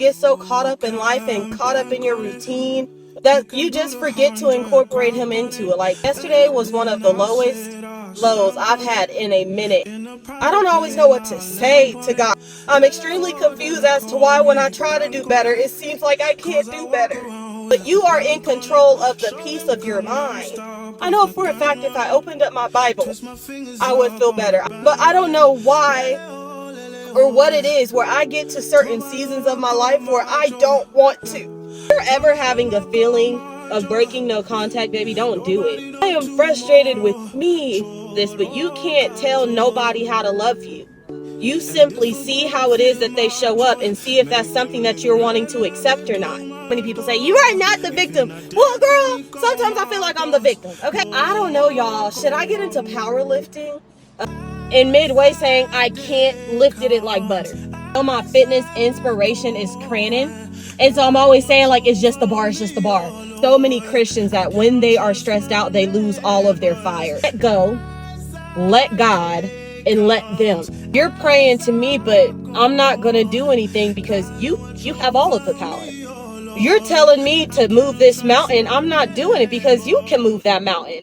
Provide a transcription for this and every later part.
get so caught up in life and caught up in your routine that you just forget to incorporate him into it. Like yesterday was one of the lowest lows I've had in a minute. I don't always know what to say to God. I'm extremely confused as to why when I try to do better, it seems like I can't do better. But you are in control of the peace of your mind. I know for a fact if I opened up my Bible, I would feel better. But I don't know why or what it is where I get to certain seasons of my life where I don't want to. If you're ever having a feeling of breaking no contact, baby, don't do it. I am frustrated with but you can't tell nobody how to love you. You simply see how it is that they show up and see if that's something that you're wanting to accept or not. Many people say, you are not the victim. Well, girl, sometimes I feel like I'm the victim, okay? I don't know, y'all. Should I get into powerlifting? In midway saying I can't lift it like butter. My fitness inspiration is craning. And so I'm always saying like, it's just the bar, it's just the bar. So many Christians that when they are stressed out, they lose all of their fire. Let go, let God, and let them. You're praying to me, but I'm not going to do anything because you have all of the power. You're telling me to move this mountain. I'm not doing it because you can move that mountain.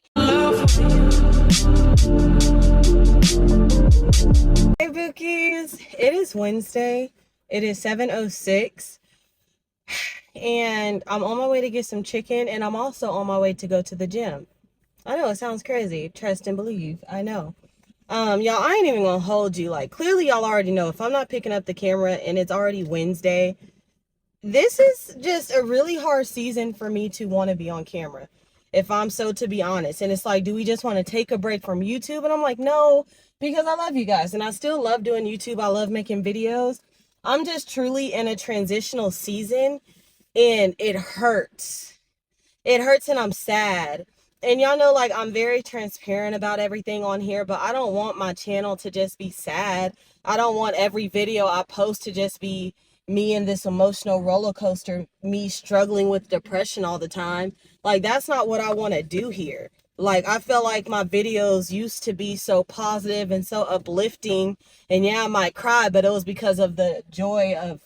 Hey Bookies, it is Wednesday. It is 7:06 and I'm on my way to get some chicken, and I'm also on my way to go to the gym. I know it sounds crazy. Trust and believe. I know. Y'all, I ain't even gonna hold you. Like, clearly y'all already know if I'm not picking up the camera and it's already Wednesday, this is just a really hard season for me to want to be on camera, if I'm so to be honest. And it's like, do we just want to take a break from YouTube? And I'm like, no, because I love you guys and I still love doing YouTube. I love making videos. I'm just truly in a transitional season and it hurts. It hurts and I'm sad. And y'all know, like, I'm very transparent about everything on here, but I don't want my channel to just be sad. I don't want every video I post to just be me in this emotional roller coaster, me struggling with depression all the time. Like, that's not what I want to do here. Like, I felt like my videos used to be so positive and so uplifting, and yeah, I might cry, but it was because of the joy of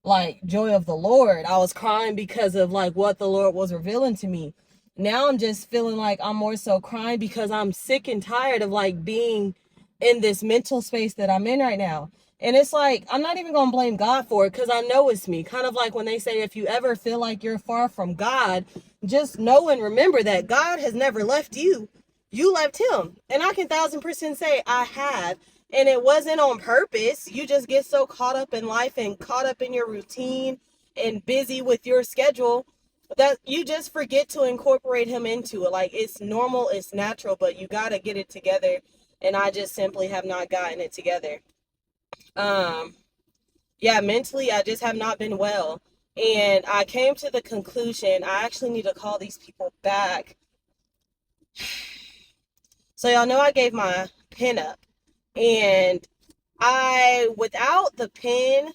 the Lord. I was crying because of like what the Lord was revealing to me. Now I'm just feeling like I'm more so crying because I'm sick and tired of like being in this mental space that I'm in right now. And it's like, I'm not even going to blame God for it because I know it's me. Kind of like when they say, if you ever feel like you're far from God, just know and remember that God has never left you. You left him. And I can 1000% say I have. And it wasn't on purpose. You just get so caught up in life and caught up in your routine and busy with your schedule that you just forget to incorporate him into it. Like, it's normal, it's natural, but you got to get it together. And I just simply have not gotten it together. Yeah, mentally, I just have not been well. And I came to the conclusion, I actually need to call these people back. So y'all know I gave my pin up. And without the pen,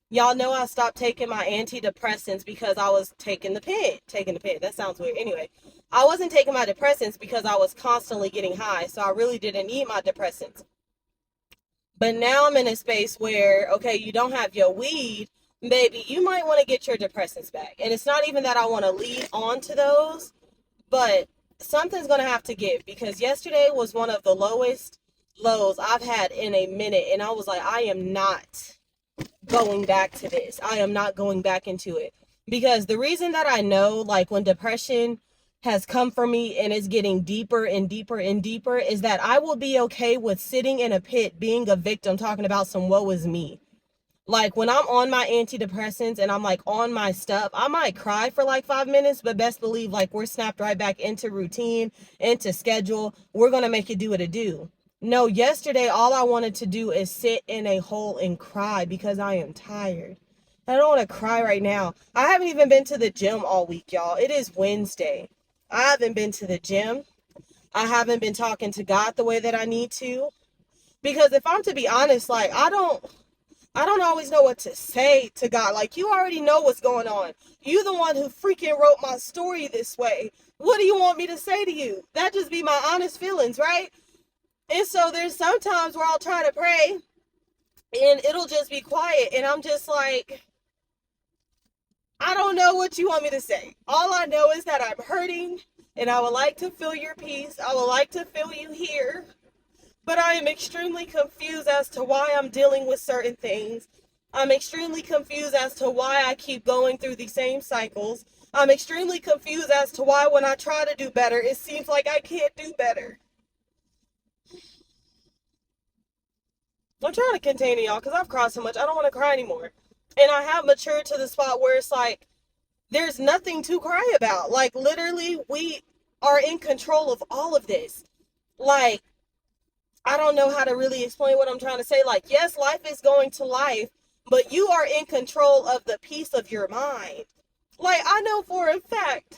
y'all know I stopped taking my antidepressants because I was taking the pen. That sounds weird. Anyway, I wasn't taking my depressants because I was constantly getting high. So I really didn't need my depressants. But now I'm in a space where, okay, you don't have your weed, baby, you might want to get your depressants back. And it's not even that I want to lead on to those, but something's going to have to give, because yesterday was one of the lowest lows I've had in a minute. And I was like, I am not going back to this. I am not going back into it. Because the reason that I know, like, when depression has come for me and it's getting deeper and deeper and deeper, is that I will be okay with sitting in a pit, being a victim, talking about some woe is me. Like, when I'm on my antidepressants and I'm like on my stuff, I might cry for like 5 minutes, but best believe, like, we're snapped right back into routine, into schedule. We're going to make it do what it do. No, yesterday, all I wanted to do is sit in a hole and cry because I am tired. I don't want to cry right now. I haven't even been to the gym all week, y'all. It is Wednesday. I haven't been to the gym. I haven't been talking to God the way that I need to. Because if I'm to be honest, like, I don't always know what to say to God. Like, you already know what's going on. You the one who freaking wrote my story this way. What do you want me to say to you? That just be my honest feelings, right? And so there's sometimes where I'll try to pray and it'll just be quiet. And I'm just like, know what you want me to say. All I know is that I'm hurting and I would like to feel your peace. I would like to feel you here. But I am extremely confused as to why I'm dealing with certain things. I'm extremely confused as to why I keep going through the same cycles. I'm extremely confused as to why when I try to do better, it seems like I can't do better. I'm trying to contain it, y'all, because I've cried so much. I don't want to cry anymore. And I have matured to the spot where it's like, there's nothing to cry about. Like, literally, we are in control of all of this. Like, I don't know how to really explain what I'm trying to say. Like, yes, life is going to life, but you are in control of the peace of your mind. Like, I know for a fact,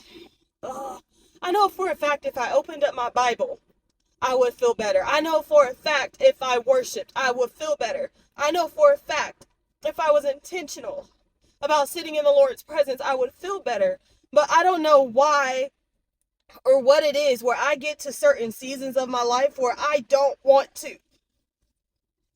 if I opened up my Bible, I would feel better. I know for a fact if I worshiped, I would feel better. I know for a fact if I was intentional about sitting in the Lord's presence, I would feel better. But I don't know why or what it is where I get to certain seasons of my life where I don't want to.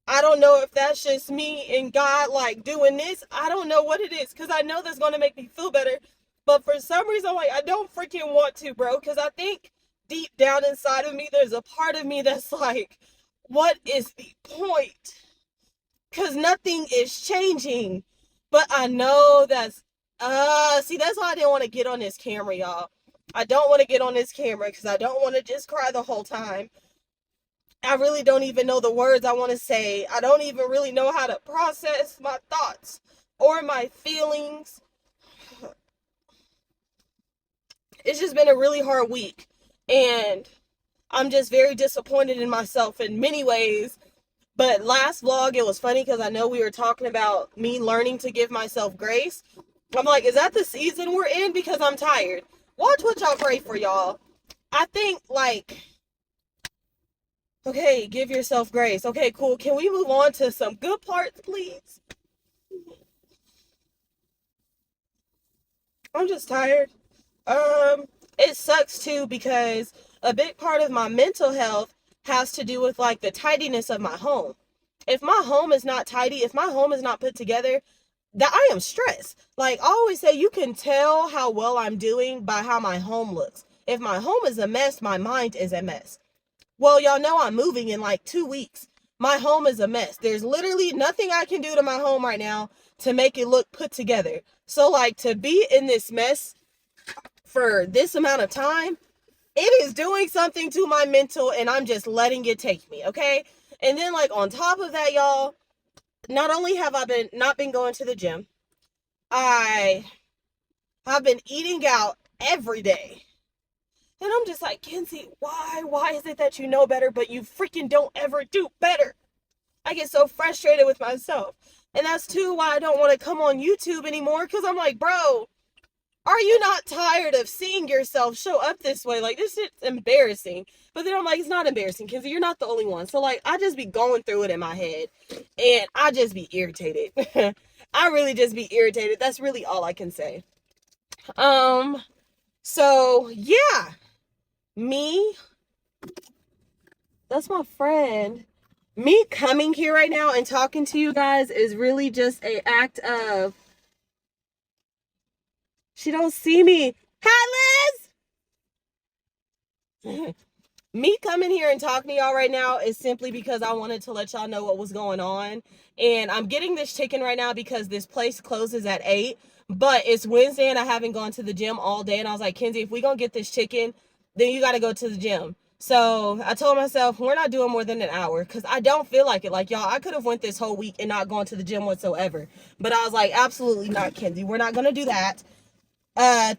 I don't know if that's just me and God like doing this. I don't know what it is, because I know that's going to make me feel better. But for some reason, I'm like, I don't freaking want to, bro. Because I think deep down inside of me, there's a part of me that's like, what is the point? Because nothing is changing. But I know that's, see, that's why I didn't want to get on this camera, y'all. I don't want to get on this camera because I don't want to just cry the whole time. I really don't even know the words I want to say. I don't even really know how to process my thoughts or my feelings. It's just been a really hard week. And I'm just very disappointed in myself in many ways. But last vlog, it was funny because I know we were talking about me learning to give myself grace. I'm like, is that the season we're in? Because I'm tired. Watch what y'all pray for, y'all. I think, like, okay, give yourself grace. Okay, cool. Can we move on to some good parts, please? I'm just tired. It sucks too because a big part of my mental health has to do with like the tidiness of my home. If my home is not tidy, if my home is not put together, that I am stressed. Like I always say, you can tell how well I'm doing by how my home looks. If my home is a mess, my mind is a mess. Well, y'all know I'm moving in like 2 weeks. My home is a mess. There's literally nothing I can do to my home right now to make it look put together. So like to be in this mess for this amount of time, it is doing something to my mental and I'm just letting it take me, okay? And then like on top of that, y'all, not only have I been not been going to the gym, I have been eating out every day. And I'm just like, Kenzie, why? Why is it that you know better, but you freaking don't ever do better? I get so frustrated with myself. And that's too why I don't want to come on YouTube anymore, because I'm like, bro, are you not tired of seeing yourself show up this way? Like, this is embarrassing. But then I'm like, it's not embarrassing, Kenzie. You're not the only one. So, like, I just be going through it in my head. And I just be irritated. I really just be irritated. That's really all I can say. So, yeah. Me, that's my friend. Me coming here right now and talking to you guys is really just an act of, she don't see me. Hi, Liz! Me coming here and talking to y'all right now is simply because I wanted to let y'all know what was going on. And I'm getting this chicken right now because this place closes at 8. But it's Wednesday and I haven't gone to the gym all day. And I was like, Kenzie, if we gonna get this chicken, then you got to go to the gym. So I told myself, we're not doing more than an hour because I don't feel like it. Like, y'all, I could have went this whole week and not gone to the gym whatsoever. But I was like, absolutely not, Kenzie. We're not going to do that.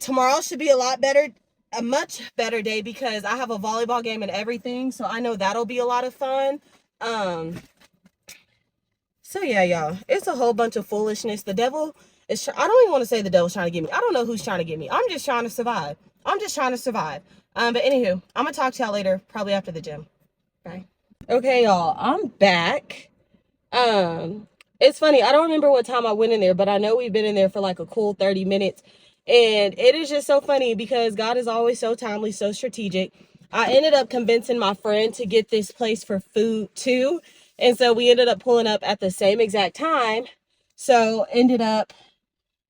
Tomorrow should be a much better day because I have a volleyball game and everything. So I know that'll be a lot of fun. So yeah, y'all, it's a whole bunch of foolishness. The devil is, I don't even want to say the devil's trying to get me. I don't know who's trying to get me. I'm just trying to survive. But anywho, I'm gonna talk to y'all later, probably after the gym. Bye. Okay, y'all, I'm back. It's funny, I don't remember what time I went in there, but I know we've been in there for like a cool 30 minutes. And it is just so funny because God is always so timely, so strategic. I ended up convincing my friend to get this place for food too. And so we ended up pulling up at the same exact time. So ended up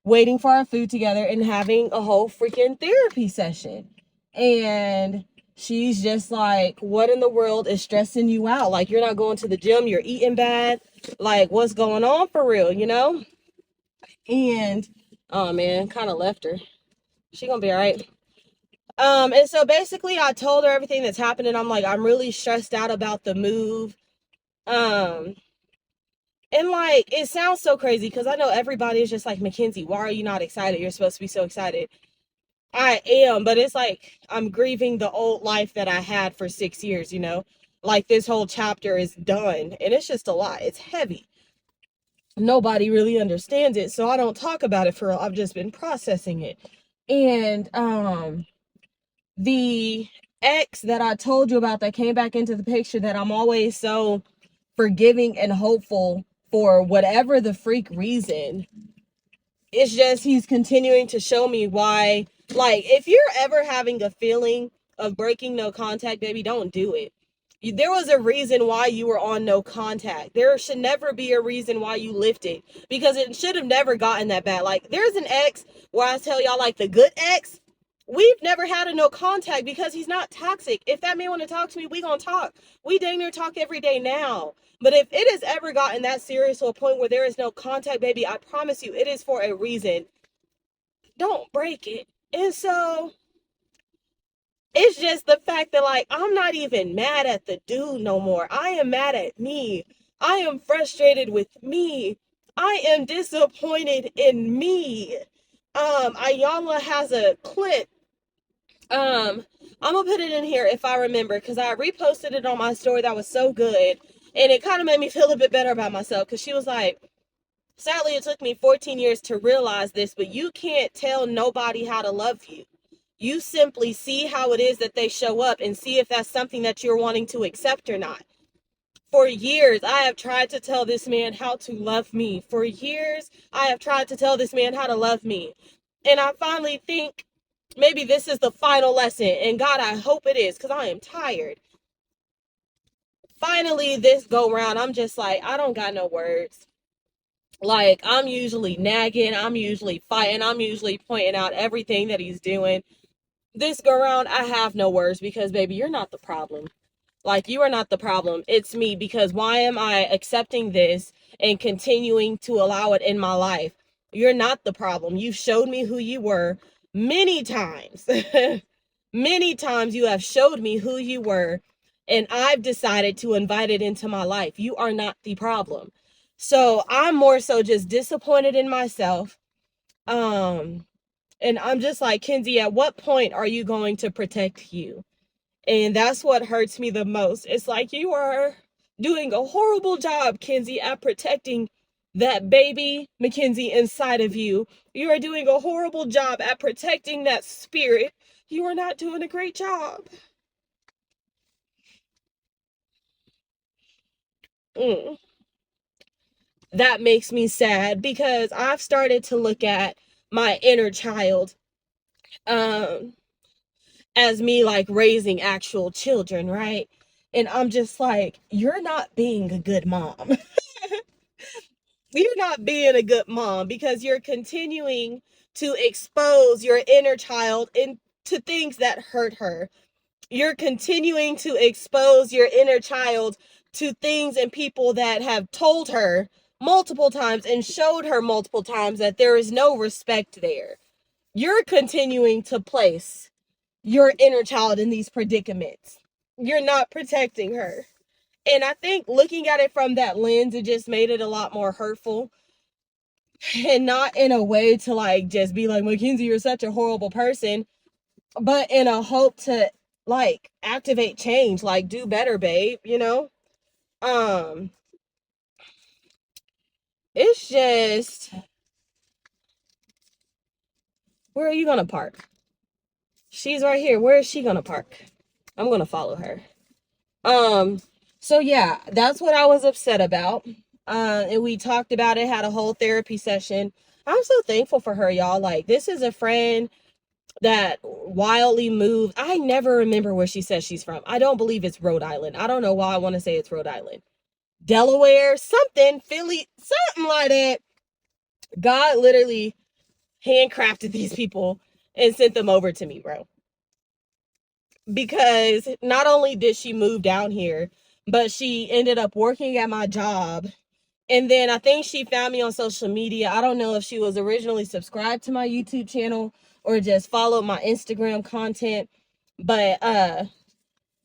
waiting for our food together and having a whole freaking therapy session. And she's just like, what in the world is stressing you out? Like, you're not going to the gym, you're eating bad. Like, what's going on for real, you know? And, oh man, kind of left her. She gonna be all right. And so basically I told her everything that's happening. I'm like, I'm really stressed out about the move. Um, and like, it sounds so crazy because I know everybody is just like, Mackenzie, why are you not excited? You're supposed to be so excited. I am, but it's like I'm grieving the old life that I had for 6 years, you know? Like, this whole chapter is done, and it's just a lot. It's heavy. Nobody really understands it, so I don't talk about it for real. I've just been processing it. And the ex that I told you about that came back into the picture, that I'm always so forgiving and hopeful for whatever the freak reason, it's just he's continuing to show me why. Like, if you're ever having a feeling of breaking no contact, baby, don't do it. There was a reason why you were on no contact. There should never be a reason why you lifted, because it should have never gotten that bad. Like, there's an ex where I tell y'all, like, the good ex, we've never had a no contact because he's not toxic. If that man want to talk to me, we gonna talk. We dang near talk every day now. But if it has ever gotten that serious to a point where there is no contact, baby, I promise you, it is for a reason. Don't break it. And so it's just the fact that, like, I'm not even mad at the dude no more. I am mad at me. I am frustrated with me. I am disappointed in me. Ayala has a clip. I'm gonna put it in here if I remember, because I reposted it on my story. That was so good. And it kind of made me feel a bit better about myself, because she was like, sadly, it took me 14 years to realize this, but you can't tell nobody how to love you. You simply see how it is that they show up and see if that's something that you're wanting to accept or not. For years, I have tried to tell this man how to love me. For years, I have tried to tell this man how to love me. And I finally think maybe this is the final lesson. And God, I hope it is, because I am tired. Finally, this go round, I'm just like, I don't got no words. Like, I'm usually nagging, I'm usually fighting, I'm usually pointing out everything that he's doing. This go round, I have no words, because, baby, you're not the problem. Like, you are not the problem. It's me, because why am I accepting this and continuing to allow it in my life? You're not the problem. You showed me who you were many times. Many times you have showed me who you were, and I've decided to invite it into my life. You are not the problem. So I'm more so just disappointed in myself. And I'm just like, Kenzie, at what point are you going to protect you? And that's what hurts me the most. It's like, you are doing a horrible job, Kenzie, at protecting that baby Mackenzie inside of you. You are doing a horrible job at protecting that spirit. You are not doing a great job. That makes me sad, because I've started to look at my inner child as me, like, raising actual children, right? And I'm just like, you're not being a good mom. You're not being a good mom, because you're continuing to expose your inner child into things that hurt her. You're continuing to expose your inner child to things and people that have told her multiple times and showed her multiple times that there is no respect there. You're continuing to place your inner child in these predicaments. You're not protecting her. And I think looking at it from that lens, it just made it a lot more hurtful. And not in a way to, like, just be like, Mackenzie, you're such a horrible person, but in a hope to, like, activate change, like, do better, babe, you know? It's just, where are you gonna park? She's right here. Where is she gonna park? I'm gonna follow her. So yeah, that's what I was upset about. And we talked about it, had a whole therapy session. I'm so thankful for her, y'all. Like, this is a friend that wildly moved. I never remember where she says she's from. I don't believe it's Rhode Island. I don't know why I want to say it's Rhode Island. Delaware, something, Philly, something like that. God literally handcrafted these people and sent them over to me, bro. Because not only did she move down here, but she ended up working at my job. And then I think she found me on social media. I don't know if she was originally subscribed to my YouTube channel or just followed my Instagram content. But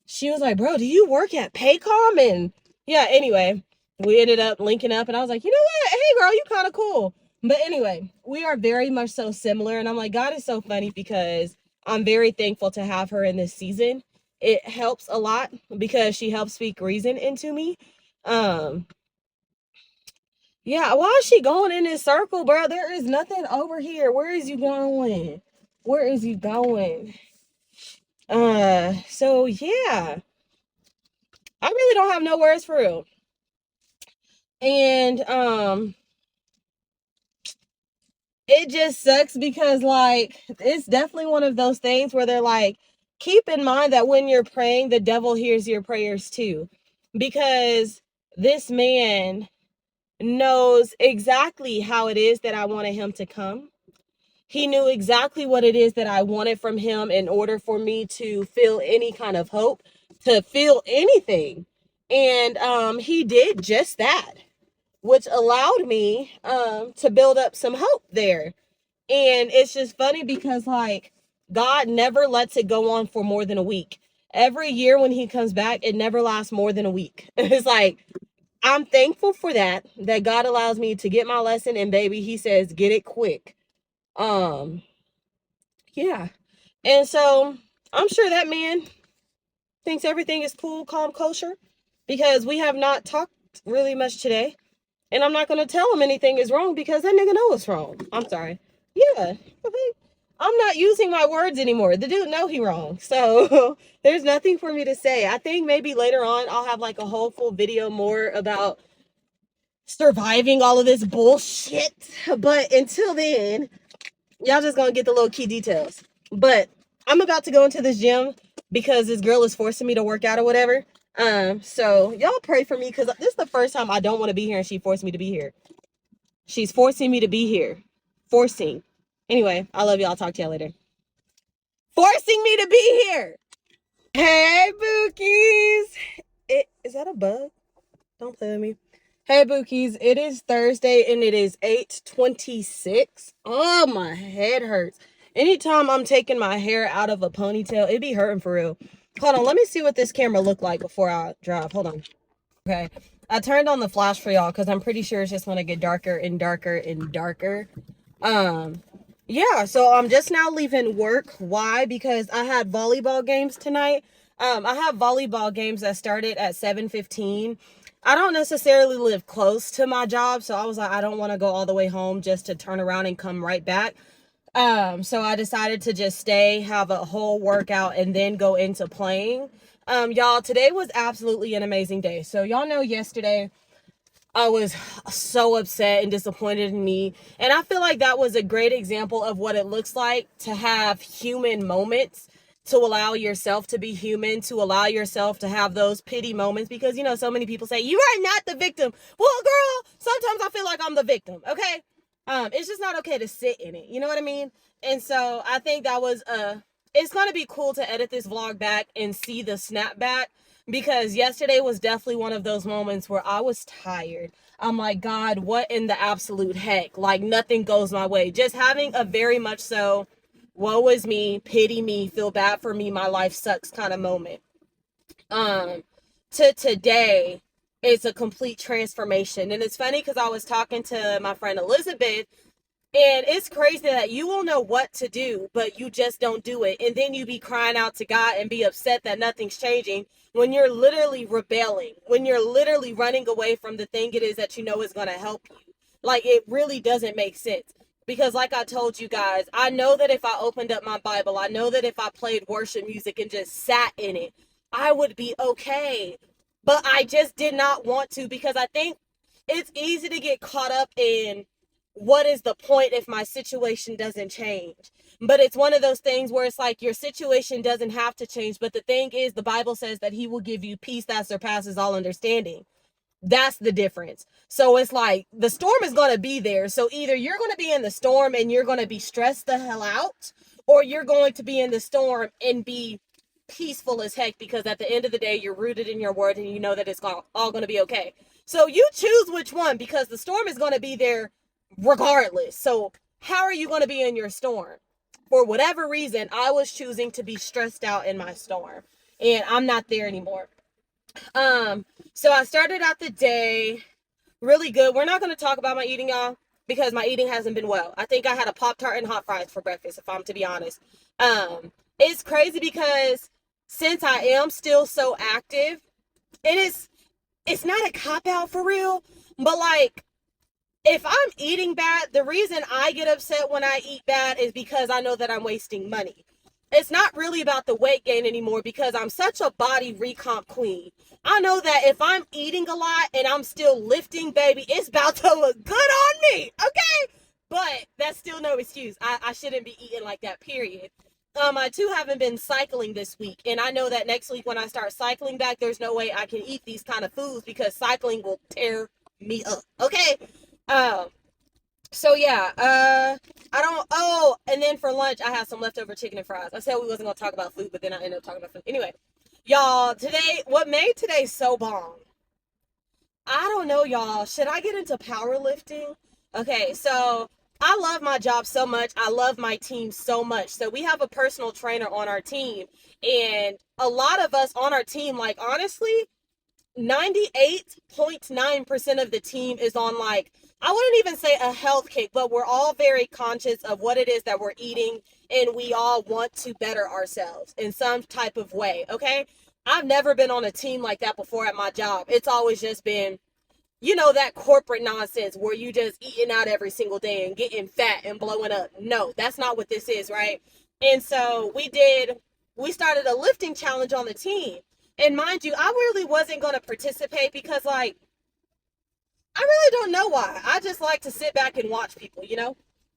she was like, bro, do you work at Paycom? And yeah, anyway, we ended up linking up. And I was like, you know what? Hey, girl, you kind of cool. But anyway, we are very much so similar. And I'm like, God is so funny because I'm very thankful to have her in this season. It helps a lot because she helps speak reason into me. Yeah, why is she going in this circle, bro? There is nothing over here. Where is you going? Where is you going? So yeah. I really don't have no words for real. And it just sucks because like it's definitely one of those things where they're like, keep in mind that when you're praying, the devil hears your prayers too. Because this man knows exactly how it is that I wanted him to come. He knew exactly what it is that I wanted from him in order for me to feel any kind of hope, to feel anything. And he did just that, which allowed me to build up some hope there. And it's just funny because like God never lets it go on for more than a week. Every year when he comes back, it never lasts more than a week. It's like, I'm thankful for that God allows me to get my lesson, and baby, he says, get it quick. Um, yeah. And so I'm sure that man thinks everything is cool, calm, kosher, because we have not talked really much today. And I'm not going to tell him anything is wrong because that nigga know it's wrong. I'm sorry. Yeah. I'm not using my words anymore. The dude know he wrong. So there's nothing for me to say. I think maybe later on I'll have like a whole full video more about surviving all of this bullshit. But until then, y'all just gonna get the little key details. But I'm about to go into this gym because this girl is forcing me to work out or whatever. So y'all pray for me because this is the first time I don't want to be here and she forced me to be here. She's forcing me to be here. Forcing. Anyway, I love y'all. I'll talk to y'all later. Forcing me to be here. Hey, Bookies. Is that a bug? Don't play with me. Hey, Bookies. It is Thursday and it is 8:26. Oh, my head hurts. Anytime I'm taking my hair out of a ponytail, it be hurting for real. Hold on. Let me see what this camera looked like before I drive. Hold on. Okay. I turned on the flash for y'all because I'm pretty sure it's just going to get darker and darker and darker. Yeah, so I'm just now leaving work. Why? Because I had volleyball games tonight. I have volleyball games that started at 7:15. I don't necessarily live close to my job, so I was like, I don't want to go all the way home just to turn around and come right back. So I decided to just stay, have a whole workout, and then go into playing. Y'all, today was absolutely an amazing day. So y'all know yesterday I was so upset and disappointed in me. And I feel like that was a great example of what it looks like to have human moments, to allow yourself to be human, to allow yourself to have those pity moments. Because, you know, so many people say, you are not the victim. Well, girl, sometimes I feel like I'm the victim, okay? It's just not okay to sit in it. You know what I mean? And so I think that was, it's going to be cool to edit this vlog back and see the snapback. Because yesterday was definitely one of those moments where I was tired. I'm like, God, what in the absolute heck? Like, nothing goes my way. Just having a very much so, woe is me, pity me, feel bad for me, my life sucks kind of moment. To today, it's a complete transformation. And it's funny because I was talking to my friend Elizabeth, and it's crazy that you will know what to do, but you just don't do it. And then you be crying out to God and be upset that nothing's changing when you're literally rebelling, when you're literally running away from the thing it is that you know is going to help you. Like, it really doesn't make sense. Because like I told you guys, I know that if I opened up my Bible, I know that if I played worship music and just sat in it, I would be okay. But I just did not want to, because I think it's easy to get caught up in what is the point if my situation doesn't change? But it's one of those things where it's like your situation doesn't have to change. But the thing is, the Bible says that he will give you peace that surpasses all understanding. That's the difference. So it's like the storm is going to be there. So either you're going to be in the storm and you're going to be stressed the hell out, or you're going to be in the storm and be peaceful as heck, because at the end of the day, you're rooted in your word and you know that it's all going to be okay. So you choose which one, because the storm is going to be there regardless. So how are you going to be in your storm? For whatever reason, I was choosing to be stressed out in my storm, and I'm not there anymore. Um, so I started out the day really good. We're not going to talk about my eating, y'all, because my eating hasn't been well. I think I had a Pop-Tart and hot fries for breakfast, if I'm to be honest. It's crazy because since I am still so active, it's not a cop-out for real, but like, if I'm eating bad, the reason I get upset when I eat bad is because I know that I'm wasting money. It's not really about the weight gain anymore, because I'm such a body recomp queen. I know that if I'm eating a lot and I'm still lifting, baby, it's about to look good on me, okay? But that's still no excuse. I shouldn't be eating like that, period. I too haven't been cycling this week, and I know that next week when I start cycling back, there's no way I can eat these kind of foods because cycling will tear me up, okay? Um, so yeah, I don't. Oh, and then for lunch, I had some leftover chicken and fries. I said we wasn't gonna talk about food, but then I ended up talking about food. Anyway, y'all, today, what made today so bomb? I don't know, y'all. Should I get into powerlifting? Okay, so I love my job so much. I love my team so much. So we have a personal trainer on our team, and a lot of us on our team, like honestly, 98.9% of the team is on, like, I wouldn't even say a health kick, but we're all very conscious of what it is that we're eating, and we all want to better ourselves in some type of way, okay? I've never been on a team like that before at my job. It's always just been, that corporate nonsense where you just eating out every single day and getting fat and blowing up. No, that's not what this is, right? And so we started a lifting challenge on the team. And mind you, I really wasn't going to participate because, like, I really don't know why. I just like to sit back and watch people.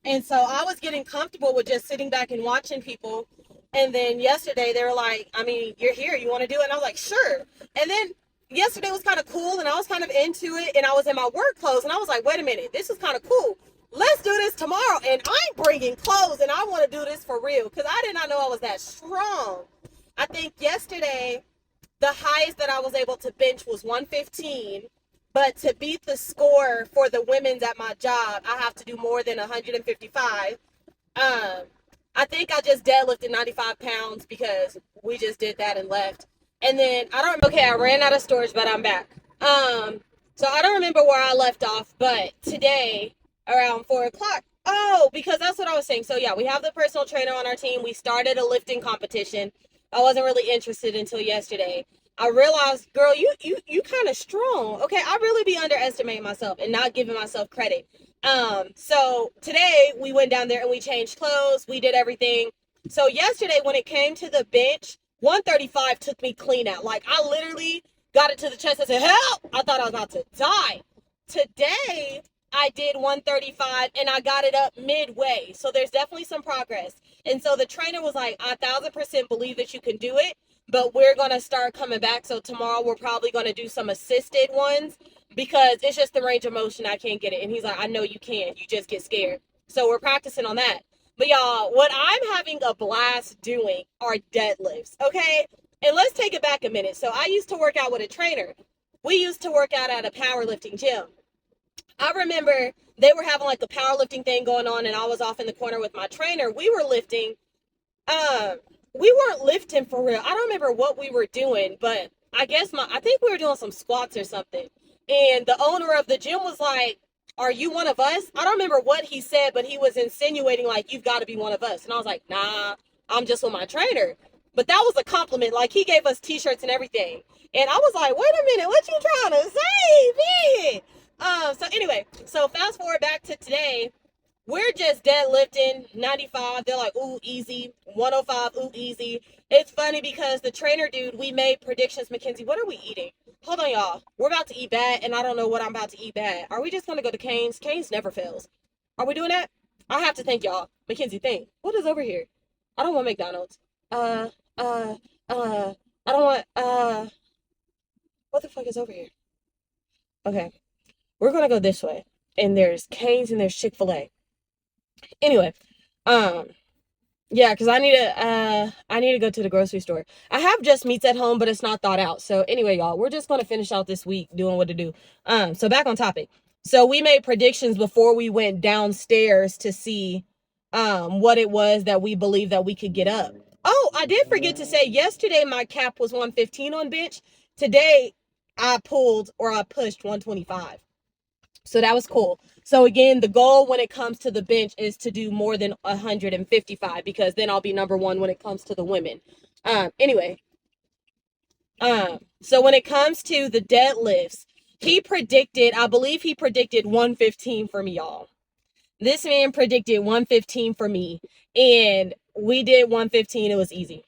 And so I was getting comfortable with just sitting back and watching people. And then yesterday they were like, I mean, you're here, you want to do it? And I was like, sure. And then yesterday was kind of cool and I was kind of into it, and I was in my work clothes and I was like, wait a minute, this is kind of cool. Let's do this tomorrow. And I'm bringing clothes and I want to do this for real, because I did not know I was that strong. I think yesterday the highest that I was able to bench was 115, but to beat the score for the women's at my job, I have to do more than 155. Um, I think I just deadlifted 95 pounds because we just did that and left. And then I don't, okay, I ran out of storage, but I'm back. So I don't remember where I left off, but today around 4 o'clock. Oh, because that's what I was saying. So yeah, we have the personal trainer on our team. We started a lifting competition. I wasn't really interested until yesterday. I realized, girl, you kind of strong. Okay, I really be underestimating myself and not giving myself credit. So today we went down there and we changed clothes. We did everything. So yesterday when it came to the bench, 135 took me clean out. Like, I literally got it to the chest. I said, help! I thought I was about to die. Today, I did 135 and I got it up midway. So there's definitely some progress. And so the trainer was like, I 1,000% believe that you can do it, but we're going to start coming back. So tomorrow we're probably going to do some assisted ones, because it's just the range of motion. I can't get it. And he's like, I know you can. You just get scared. So we're practicing on that. But y'all, what I'm having a blast doing are deadlifts, okay? And let's take it back a minute. So I used to work out with a trainer. We used to work out at a powerlifting gym. I remember they were having like a powerlifting thing going on, and I was off in the corner with my trainer. We were lifting. Um, we weren't lifting for real. I don't remember what we were doing, but I think we were doing some squats or something. And the owner of the gym was like, are you one of us? I don't remember what he said, but he was insinuating like, you've got to be one of us. And I was like, nah, I'm just with my trainer. But that was a compliment. Like, he gave us t-shirts and everything. And I was like, wait a minute, what you trying to say, man? So anyway, so fast forward back to today. We're just deadlifting 95. They're like, ooh, easy. 105, ooh, easy. It's funny because the trainer dude, we made predictions. Mackenzie, what are we eating? Hold on, y'all. We're about to eat bad, and I don't know what I'm about to eat bad. Are we just going to go to Cane's? Cane's never fails. Are we doing that? I have to think, y'all. Mackenzie, think. What is over here? I don't want McDonald's. Uh, uh, I don't want, what the fuck is over here? Okay, we're gonna go this way. And there's Cane's and there's Chick-fil-A. Anyway, um, yeah, because I need to go to the grocery store. I have Just Meats at home, but it's not thought out. So anyway, y'all, we're just gonna finish out this week doing what to do. So back on topic. So we made predictions before we went downstairs to see what it was that we believed that we could get up. Oh, I did forget to say yesterday my cap was 115 on bench. Today I pushed 125. So that was cool. So again, the goal when it comes to the bench is to do more than 155 because then I'll be number one when it comes to the women. Anyway, so when it comes to the deadlifts, I believe he predicted 115 for me, y'all. This man predicted 115 for me, and we did 115. It was easy.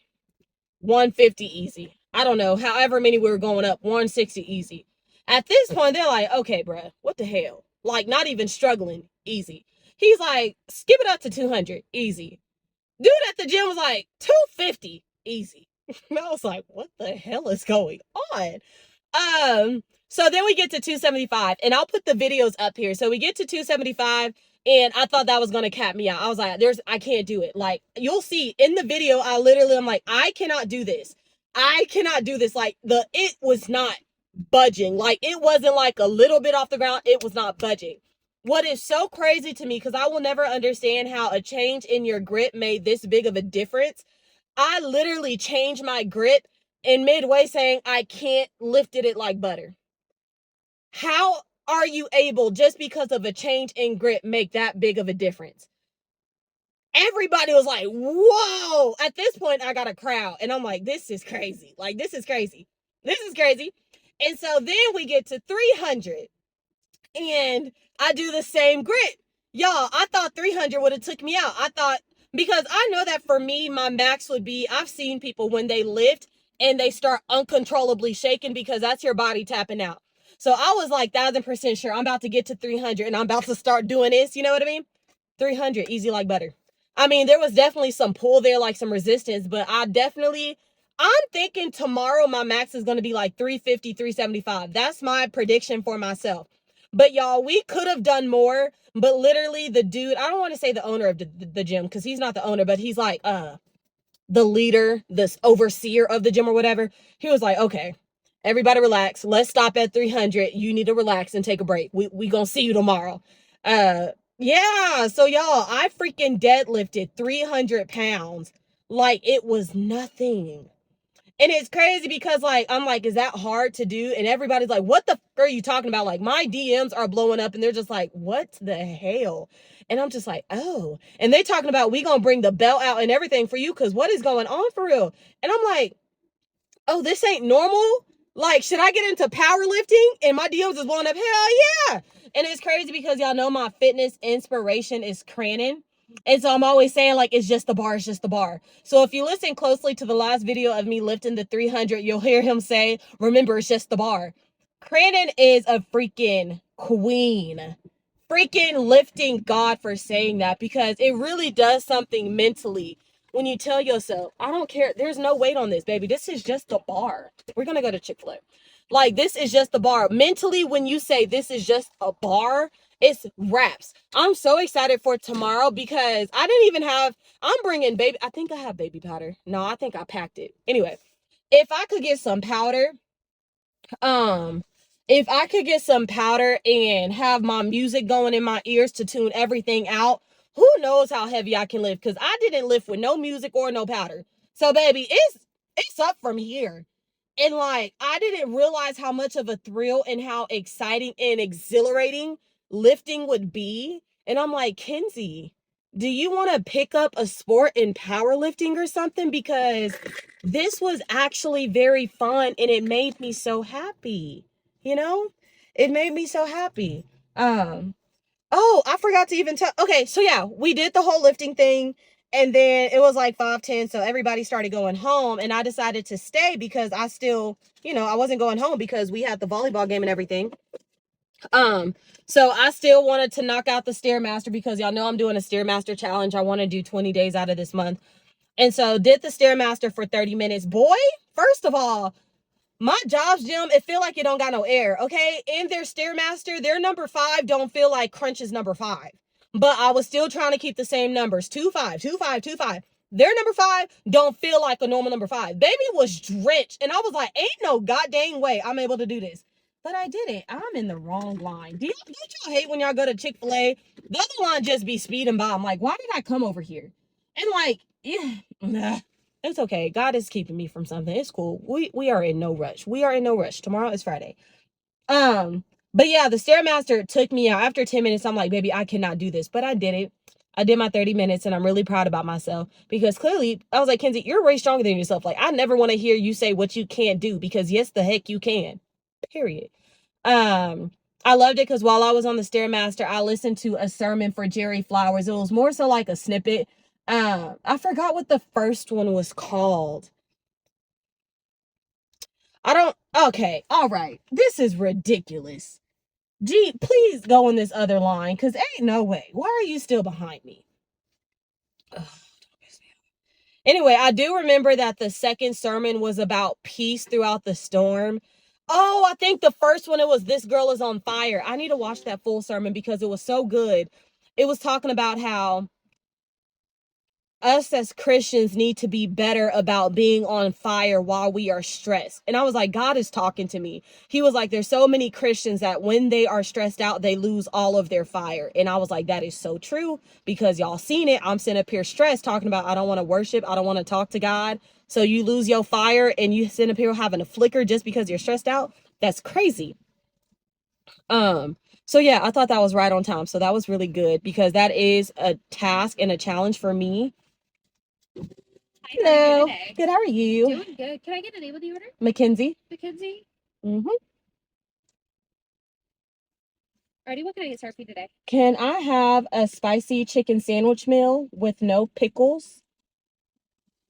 150 easy. I don't know, however many we were going up, 160 easy. At this point, they're like, okay, bruh, what the hell? Like, not even struggling, easy. He's like, skip it up to 200, easy. Dude at the gym was like, 250, easy. And I was like, what the hell is going on? So then we get to 275, and I'll put the videos up here. So we get to 275, and I thought that was gonna cap me out. I was like, I can't do it. Like, you'll see in the video, I'm like, I cannot do this. I cannot do this. Like, it was not budging. Like, it wasn't like a little bit off the ground. It was not budging. What is so crazy to me, because I will never understand how a change in your grip made this big of a difference. I literally changed my grip in midway saying I can't lift it like butter. How are you able, just because of a change in grip, make that big of a difference? Everybody was like, whoa. At this point, I got a crowd, and I'm like, this is crazy. Like, this is crazy. This is crazy. And so then we get to 300, and I do the same grip. Y'all, I thought 300 would have took me out. I thought, because I know that for me, my max would be, I've seen people when they lift and they start uncontrollably shaking because that's your body tapping out. So I was like 1000% sure I'm about to get to 300 and I'm about to start doing this. You know what I mean? 300, easy like butter. I mean, there was definitely some pull there, like some resistance, but I'm thinking tomorrow my max is going to be like 350, 375. That's my prediction for myself. But y'all, we could have done more, but literally the dude, I don't want to say the owner of the gym because he's not the owner, but he's like the leader, the overseer of the gym or whatever. He was like, okay, everybody relax. Let's stop at 300. You need to relax and take a break. We gonna see you tomorrow. Yeah, so y'all, I freaking deadlifted 300 pounds like it was nothing. And it's crazy because, like, I'm like, is that hard to do? And everybody's like, what the are you talking about? Like, my DMs are blowing up and they're just like, what the hell? And I'm just like, oh. And they talking about, we gonna bring the belt out and everything for you because what is going on for real? And I'm like, oh, this ain't normal? Like, should I get into powerlifting? And my DMs is blowing up. Hell yeah. And it's crazy because y'all know my fitness inspiration is Cranon. And so I'm always saying, like, it's just the bar, it's just the bar. So if you listen closely to the last video of me lifting the 300, you'll hear him say, remember, it's just the bar. Cranon is a freaking queen. Freaking lifting God for saying that, because it really does something mentally when you tell yourself, I don't care. There's no weight on this, baby. This is just the bar. We're going to go to Chick-fil-A. Like, this is just the bar. Mentally, when you say this is just a bar, it's wraps. I'm so excited for tomorrow because I'm bringing baby. I think I have baby powder. No, I think I packed it. Anyway, if I could get some powder, um, if I could get some powder and have my music going in my ears to tune everything out, who knows how heavy I can lift? Because I didn't lift with no music or no powder. So baby, it's up from here. And like, I didn't realize how much of a thrill and how exciting and exhilarating lifting would be. And I'm like, Kenzie, do you want to pick up a sport in powerlifting or something? Because this was actually very fun and it made me so happy. You know, it made me so happy. Oh, I forgot to even tell. Okay, so yeah, we did the whole lifting thing. And then it was like 5:10, so everybody started going home. And I decided to stay because I still, I wasn't going home because we had the volleyball game and everything. So I still wanted to knock out the Stairmaster because y'all know I'm doing a Stairmaster challenge. I want to do 20 days out of this month. And so did the Stairmaster for 30 minutes. Boy, first of all, My job's gym, it feel like it don't got no air, okay? In their Stairmaster, their number 5 don't feel like Crunch's number 5. But I was still trying to keep the same numbers. 2-5, 2-5, 2-5. Their number 5 don't feel like a normal number 5. Baby was drenched. And I was like, ain't no goddamn way I'm able to do this. But I didn't. I'm in the wrong line. Don't y'all hate when y'all go to Chick-fil-A? The other line just be speeding by. I'm like, why did I come over here? And like, yeah, nah. It's okay. God is keeping me from something. It's cool. We are in no rush. We are in no rush. Tomorrow is Friday. But yeah, the Stairmaster took me out. After 10 minutes, I'm like, baby, I cannot do this. But I did it. I did my 30 minutes and I'm really proud about myself because clearly I was like, Kenzie, you're way stronger than yourself. Like, I never want to hear you say what you can't do because yes, the heck you can. Period. I loved it because while I was on the Stairmaster, I listened to a sermon for Jerry Flowers. It was more so like a snippet. I forgot what the first one was called. Okay, all right. This is ridiculous. Gee, please go in this other line, because ain't no way. Why are you still behind me? Ugh, anyway, I do remember that the second sermon was about peace throughout the storm. Oh, I think the first one, it was This Girl Is on Fire. I need to watch that full sermon because it was so good. It was talking about how us as Christians need to be better about being on fire while we are stressed. And I was like, God is talking to me. He was like, there's so many Christians that when they are stressed out, they lose all of their fire. And I was like, that is so true because y'all seen it. I'm sitting up here stressed talking about, I don't want to worship. I don't want to talk to God. So you lose your fire and you sit up here having a flicker just because you're stressed out. That's crazy. So yeah, I thought that was right on time. So that was really good because that is a task and a challenge for me. Hello. Good. How are you? Doing good. Can I get the name of the order? Mackenzie. Mackenzie. Mm-hmm. Alrighty, what can I get started for you today? Can I have a spicy chicken sandwich meal with no pickles?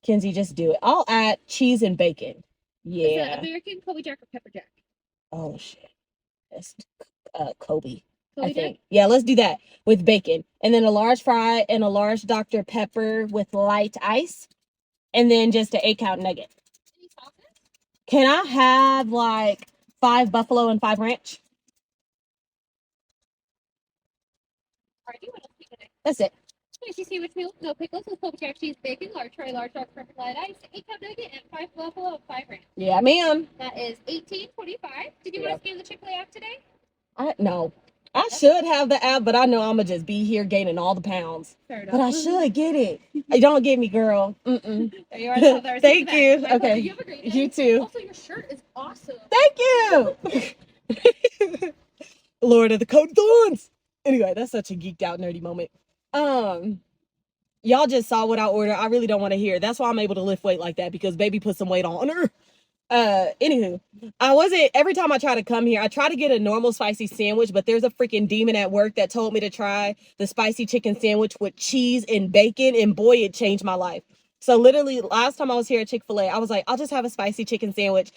Kenzie, just do it. I'll add cheese and bacon. Yeah. Is it American, Kobe Jack, or Pepper Jack? Oh shit. That's Kobe. Kobe Jack? Yeah, let's do that with bacon. And then a large fry and a large Dr. Pepper with light ice. And then just an 8-count nugget. Any sauces? Can I have like 5 buffalo and 5 ranch? Alrighty, what else do you today? That's it. Spicy sandwich meal, no pickles, with Kobe Jack, cheese, bacon, large fry, large Dr. Pepper, light ice, 8-count nugget, and 5 buffalo and 5 ranch. Yeah, ma'am. That is $18.25. Did you want to scan the Chick-fil-A app today? No. I should have the app, but I know I'm going to just be here gaining all the pounds. Fair enough. But I should get it. Don't get me, girl. Mm-mm. There you are. Thank you. Okay. You have a great day. You too. Also, your shirt is awesome. Thank you. Lord of the Coat Thorns. Anyway, that's such a geeked out, nerdy moment. Y'all just saw what I ordered. I really don't want to hear. That's why I'm able to lift weight like that because baby put some weight on her. Anywho, every time I try to come here, I try to get a normal spicy sandwich, but there's a freaking demon at work that told me to try the spicy chicken sandwich with cheese and bacon, and boy, it changed my life. So literally, last time I was here at Chick-fil-A, I was like, I'll just have a spicy chicken sandwich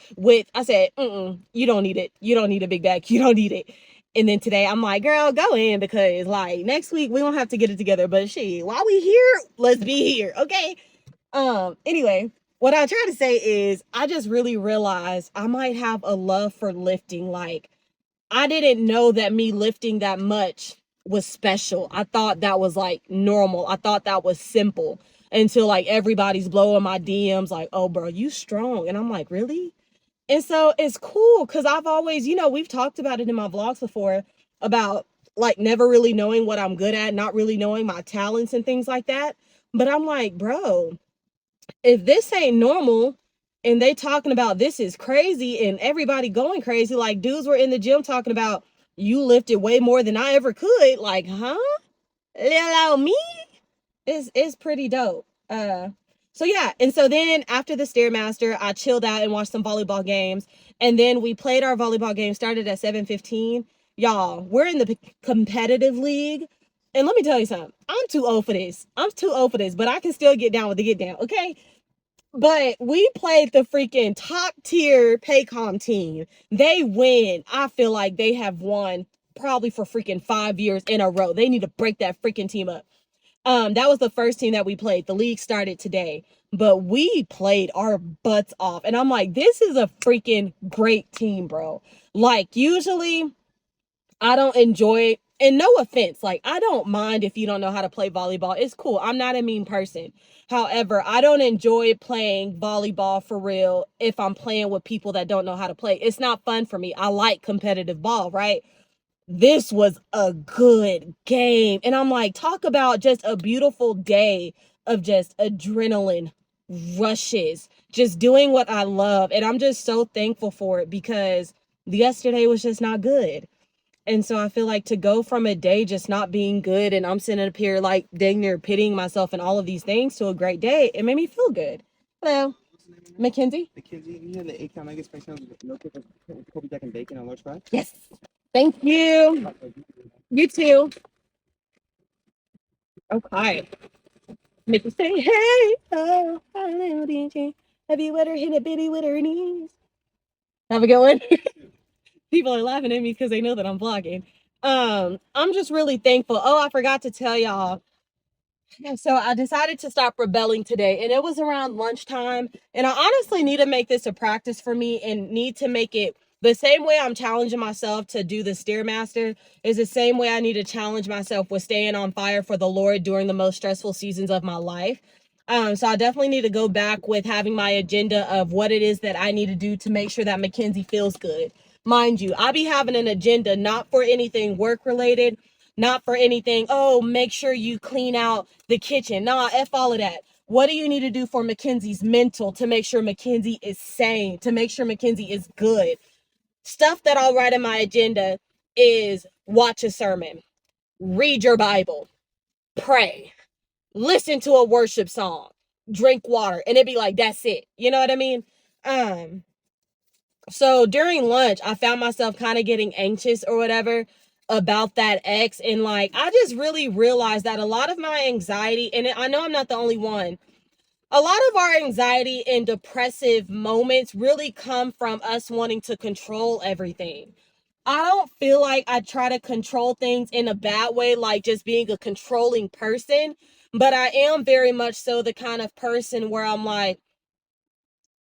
I said, you don't need it. You don't need a Big Mac. You don't need it. And then today, I'm like, girl, go in because like next week, we don't have to get it together. But shit, while we here, let's be here, okay? Anyway. What I try to say is I just really realized I might have a love for lifting. Like, I didn't know that me lifting that much was special. I thought that was like normal. I thought that was simple until like everybody's blowing my DMs like, oh, bro, you strong. And I'm like, really? And so it's cool because I've always, we've talked about it in my vlogs before about like never really knowing what I'm good at, not really knowing my talents and things like that. But I'm like, bro, if this ain't normal and they talking about this is crazy and everybody going crazy, like dudes were in the gym talking about you lifted way more than I ever could, like, huh? Allow me? It's pretty dope. So yeah, and so then after the Stairmaster, I chilled out and watched some volleyball games, and then we played our volleyball game, started at 7:15. Y'all, we're in the competitive league. And let me tell you something. I'm too old for this. But I can still get down with the get down, okay? But we played the freaking top tier Paycom team. They win. I feel like they have won probably for freaking 5 years in a row. They need to break that freaking team up. That was the first team that we played. The league started today, but we played our butts off. And I'm like, this is a freaking great team, bro. Like, usually I don't enjoy, and no offense, like, I don't mind if you don't know how to play volleyball. It's cool. I'm not a mean person. However, I don't enjoy playing volleyball for real if I'm playing with people that don't know how to play. It's not fun for me. I like competitive ball, right? This was a good game. And I'm like, talk about just a beautiful day of just adrenaline rushes, just doing what I love. And I'm just so thankful for it because yesterday was just not good. And so I feel like to go from a day just not being good and I'm sitting up here like dang near pitying myself and all of these things to a great day, it made me feel good. Hello. Mackenzie? Mackenzie, you have the 8-count nuggets, French toast, no pickles, Kobe Jack and bacon on large fry? Yes. Thank you. You too. Okay. Make you say, hey, oh, hello, DJ. Have you ever hit a bitty with her knees? Have a good one. People are laughing at me because they know that I'm vlogging. I'm just really thankful. Oh, I forgot to tell y'all. So I decided to stop rebelling today, and it was around lunchtime. And I honestly need to make this a practice for me and need to make it the same way I'm challenging myself to do the Stairmaster is the same way I need to challenge myself with staying on fire for the Lord during the most stressful seasons of my life. So I definitely need to go back with having my agenda of what it is that I need to do to make sure that Mackenzie feels good. Mind you, I be having an agenda not for anything work related, not for anything, oh, make sure you clean out the kitchen. Nah, F all of that. What do you need to do for Mackenzie's mental to make sure Mackenzie is sane, to make sure Mackenzie is good? Stuff that I'll write in my agenda is watch a sermon, read your Bible, pray, listen to a worship song, drink water, and it'd be like, that's it. You know what I mean? So during lunch, I found myself kind of getting anxious or whatever about that ex. And like, I just really realized that a lot of my anxiety, and I know I'm not the only one, a lot of our anxiety and depressive moments really come from us wanting to control everything. I don't feel like I try to control things in a bad way, like just being a controlling person, but I am very much so the kind of person where I'm like,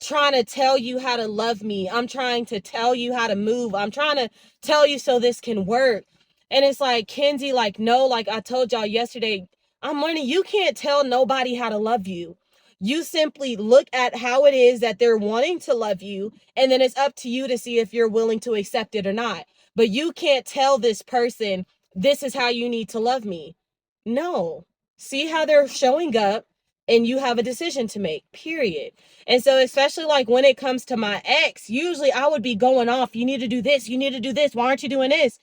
trying to tell you how to love me. I'm trying to tell you how to move. I'm trying to tell you so this can work. And it's like, Kenzie, like, no, like I told y'all yesterday, I'm learning you can't tell nobody how to love you. You simply look at how it is that they're wanting to love you, and then it's up to you to see if you're willing to accept it or not. But you can't tell this person, this is how you need to love me. No. See how they're showing up, and you have a decision to make, period. And so, especially like when it comes to my ex, usually I would be going off. You need to do this. You need to do this. Why aren't you doing this?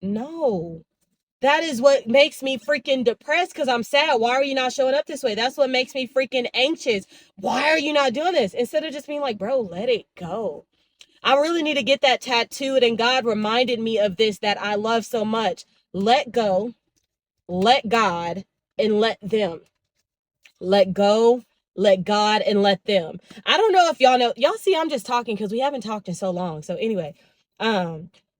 No, that is what makes me freaking depressed because I'm sad. Why are you not showing up this way? That's what makes me freaking anxious. Why are you not doing this? Instead of just being like, bro, let it go. I really need to get that tattooed. And God reminded me of this that I love so much. Let go, let God, and let them. Let go, let God, and let them. I don't know if y'all know. Y'all see, I'm just talking because we haven't talked in so long. So anyway,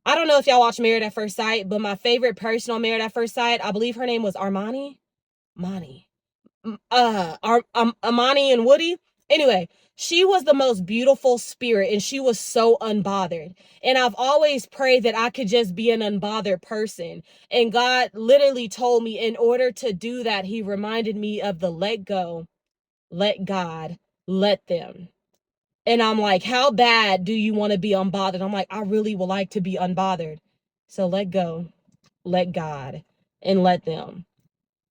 I don't know if y'all watch Married at First Sight, but my favorite person on Married at First Sight, I believe her name was Armani. Mani. Amani and Woody. Anyway, she was the most beautiful spirit and she was so unbothered. And I've always prayed that I could just be an unbothered person. And God literally told me in order to do that, he reminded me of the let go, let God, let them. And I'm like, how bad do you want to be unbothered? I'm like, I really would like to be unbothered. So let go, let God, and let them.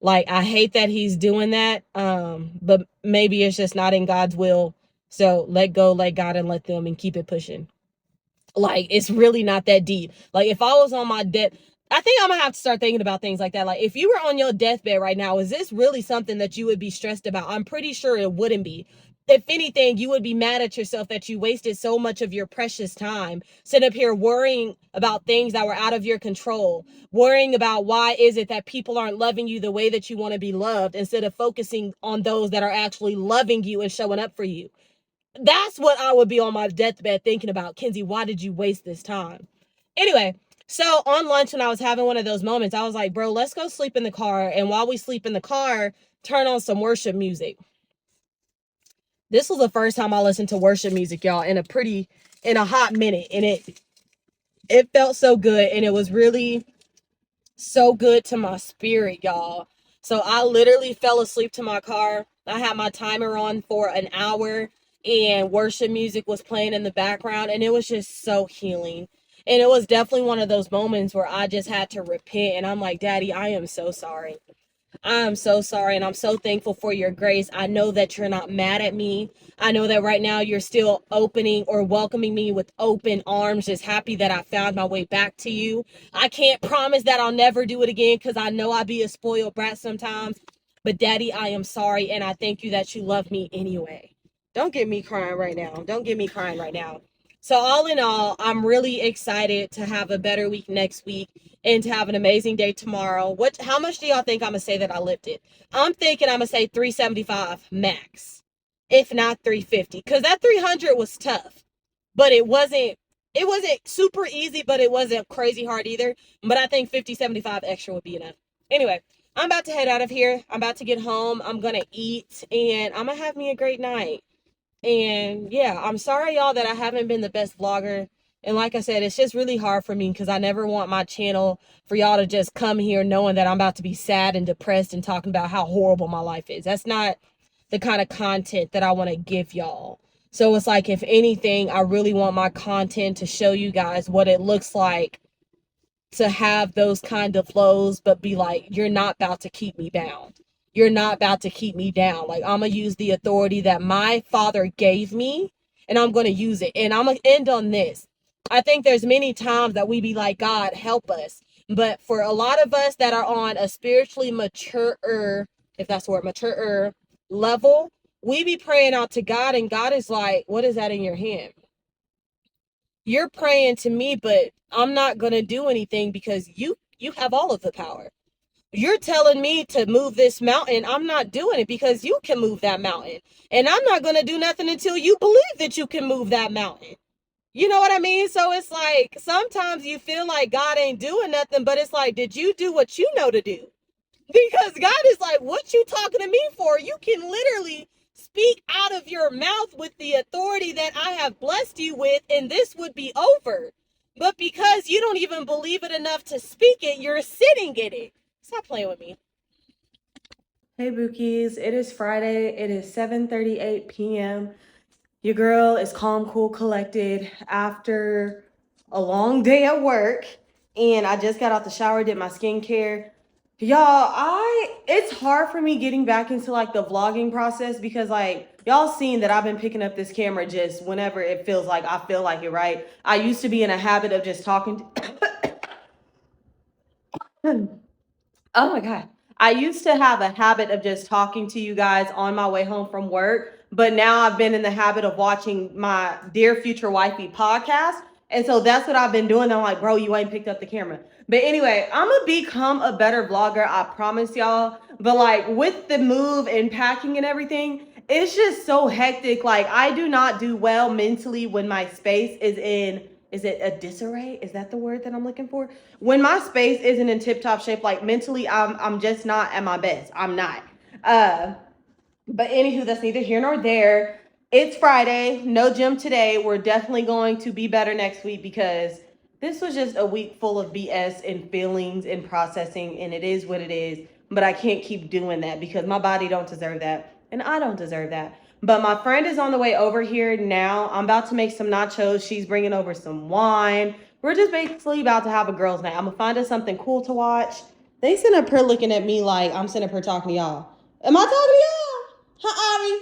Like, I hate that he's doing that, but maybe it's just not in God's will. So let go, let God, and let them, and keep it pushing. Like, it's really not that deep. Like, if I was on my death, I think I'm gonna have to start thinking about things like that. Like, if you were on your deathbed right now, is this really something that you would be stressed about? I'm pretty sure it wouldn't be. If anything, you would be mad at yourself that you wasted so much of your precious time sitting up here worrying about things that were out of your control, worrying about why is it that people aren't loving you the way that you want to be loved instead of focusing on those that are actually loving you and showing up for you. That's what I would be on my deathbed thinking about. Kenzie, why did you waste this time? Anyway, So on lunch, when I was having one of those moments, I was like, bro, let's go sleep in the car. And while we sleep in the car, turn on some worship music. This was the first time I listened to worship music, y'all, in a hot minute. And it felt so good. And it was really so good to my spirit, y'all. So I literally fell asleep to my car. I had my timer on for an hour and worship music was playing in the background, and it was just so healing. And it was definitely one of those moments where I just had to repent, and I'm like, Daddy, I am so sorry. I'm so sorry, and I'm so thankful for your grace. I know that you're not mad at me. I know that right now you're still opening or welcoming me with open arms, just happy that I found my way back to you. I can't promise that I'll never do it again because I know I be a spoiled brat sometimes. But Daddy, I am sorry, and I thank you that you love me anyway. Don't get me crying right now. Don't get me crying right now. So all in all, I'm really excited to have a better week next week and to have an amazing day tomorrow. How much do y'all think I'm gonna say that I lifted? I'm thinking I'm gonna say 375 max, if not 350, because that 300 was tough, but it wasn't super easy, but it wasn't crazy hard either. But I think 50, 75 extra would be enough. Anyway, I'm about to head out of here. I'm about to get home. I'm gonna eat, and I'm gonna have me a great night. And yeah, I'm sorry, y'all, that I haven't been the best vlogger. And like I said, it's just really hard for me because I never want my channel for y'all to just come here knowing that I'm about to be sad and depressed and talking about how horrible my life is. That's not the kind of content that I want to give y'all. So it's like, if anything, I really want my content to show you guys what it looks like to have those kind of flows, but be like, you're not about to keep me bound. You're not about to keep me down. Like, I'm going to use the authority that my father gave me, and I'm going to use it. And I'm going to end on this. I think there's many times that we be like, God, help us. But for a lot of us that are on a spiritually mature, if that's the word, mature level, we be praying out to God, and God is like, what is that in your hand? You're praying to me, but I'm not going to do anything because you have all of the power. You're telling me to move this mountain. I'm not doing it because you can move that mountain. And I'm not going to do nothing until you believe that you can move that mountain. You know what I mean? So it's like, sometimes you feel like God ain't doing nothing, but it's like, did you do what you know to do? Because God is like, what you talking to me for? You can literally speak out of your mouth with the authority that I have blessed you with, and this would be over. But because you don't even believe it enough to speak it, you're sitting in it. Stop playing with me. Hey, Bookies. It is Friday. It is 7:38 p.m. Your girl is calm, cool, collected after a long day at work. And I just got out the shower, did my skincare. Y'all, it's hard for me getting back into like the vlogging process because like y'all seen that I've been picking up this camera just whenever it feels like I feel like it, right? I used to be in a habit of just talking. Oh my God. I used to have a habit of just talking to you guys on my way home from work, but now I've been in the habit of watching my Dear Future Wifey podcast. And so that's what I've been doing. I'm like, bro, you ain't picked up the camera. But anyway, I'm gonna become a better vlogger, I promise y'all. But like with the move and packing and everything, it's just so hectic. Like I do not do well mentally when my space is it a disarray? Is that the word that I'm looking for? When my space isn't in tip-top shape, like mentally, I'm just not at my best. I'm not. But anywho, that's neither here nor there. It's Friday, no gym today. We're definitely going to be better next week because this was just a week full of BS and feelings and processing, and it is what it is. But I can't keep doing that because my body don't deserve that, and I don't deserve that. But my friend is on the way over here now. I'm about to make some nachos. She's bringing over some wine. We're just basically about to have a girls' night. I'm gonna find us something cool to watch. They sitting up here looking at me like I'm sitting up here talking to y'all. Am I talking to y'all? Hi, Ari.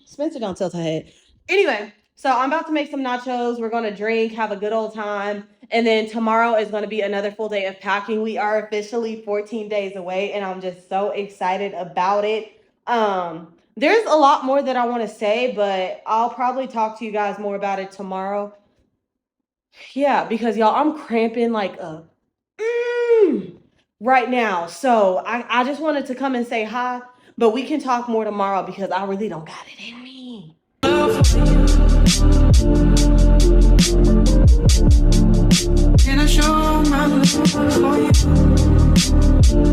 Spencer don't tilt her head. Anyway, so I'm about to make some nachos. We're going to drink, have a good old time. And then tomorrow is going to be another full day of packing. We are officially 14 days away, and I'm just so excited about it. There's a lot more that I want to say, but I'll probably talk to you guys more about it tomorrow. Yeah, because y'all, I'm cramping like a right now. So I just wanted to come and say hi, but we can talk more tomorrow because I really don't got it in me. Can I show my love for you?